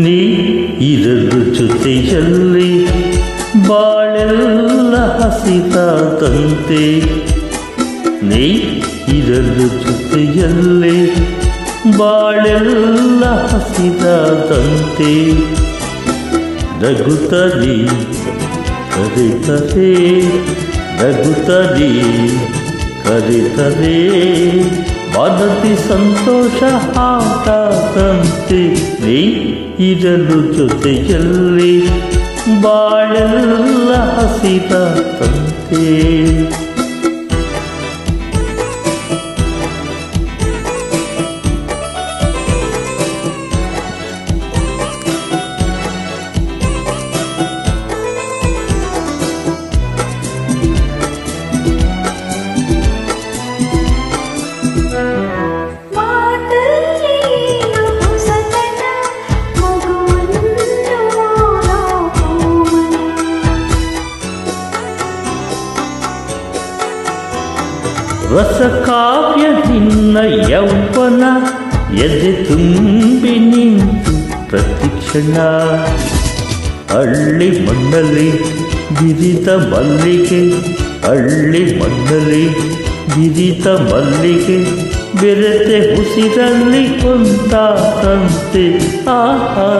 ನೀ ಇರಲು ಜೊತೆಯಲ್ಲಿ ಬಾಳೆಲ್ಲ ಹಸಿರಾದಂತೆ, ನೀ ಇರಲು ಜೊತೆಯಲ್ಲಿ ಬಾಳೆಲ್ಲ ಹಸಿರಾದಂತೆ, ನಗುತ್ತಲೇ ಕರೆತರೆ ನಗುತ್ತಲೇ ಕರೆತರೆ ಮನದಿ ಸಂತೋಷ ಹಾಡದಂತೆ, ನೀ ಇರಲು ಜೊತೆಯಲ್ಲಿ ಬಾಳೆಲ್ಲ ಹಸಿರಾದಂತೆ. ರಸಕಾವ್ಯ ನಿನ್ನ ಯೌವನ ಎದೆ ತುಂಬಿ ನಿಂತು ಪ್ರತಿಕ್ಷಣ, ಹಳ್ಳಿ ಮಣ್ಣಲ್ಲಿ ಬಿರಿದ ಮಲ್ಲಿಗೆ, ಹಳ್ಳಿ ಮಣ್ಣಲ್ಲಿ ಬಿರಿದ ಮಲ್ಲಿಗೆ ಬೆರೆತೆ ಉಸಿರಲ್ಲಿ ಒಂದಾದಂತೆ. ಆಹಾ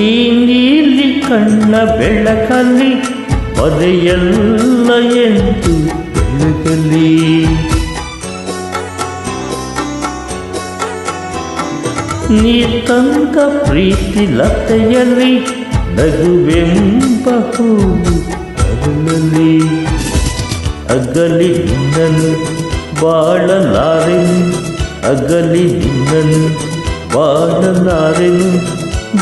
ಈ ನೀಲಿ ಕಣ್ಣ ಬೆಳಕಲ್ಲಿ ಪದೆಯಲ್ಲ ಎಂದು ಬೆಳಗಲಿ, ನೀ ತಂದ ಪ್ರೀತಿ ಲತೆಯಲ್ಲಿ ನಗುವೆಂಬ ಹೂವು ಅರಳಲಿ, ಅಗಲಿ ನಿನ್ನನು ಬಾಳಲಾರೆನು, ಅಗಲಿ ನಿನ್ನನು ಬಾಳಲಾರೆನು,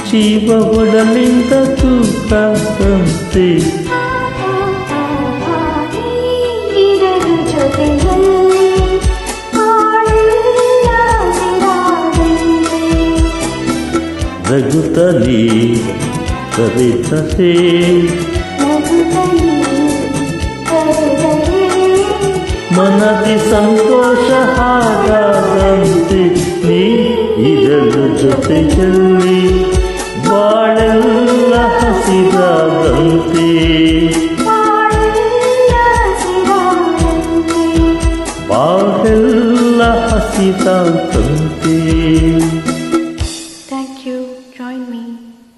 ಜೀವ ಒಡಲಿಂದ ತೂಕಾದಂತೆ. ನಗುತ್ತಲೇ ಕರೆತರೆ ಮನದಿ ಸಂತೋಷ ಹಾಡದಂತೆ, ನೀ ಇರಲು ಜೊತೆಯಲ್ಲಿ ಬಾಳೆಲ್ಲ ಹಸಿರಾದಂತೆ, ಬಾಳೆಲ್ಲ ಹಸಿರಾದಂತೆ.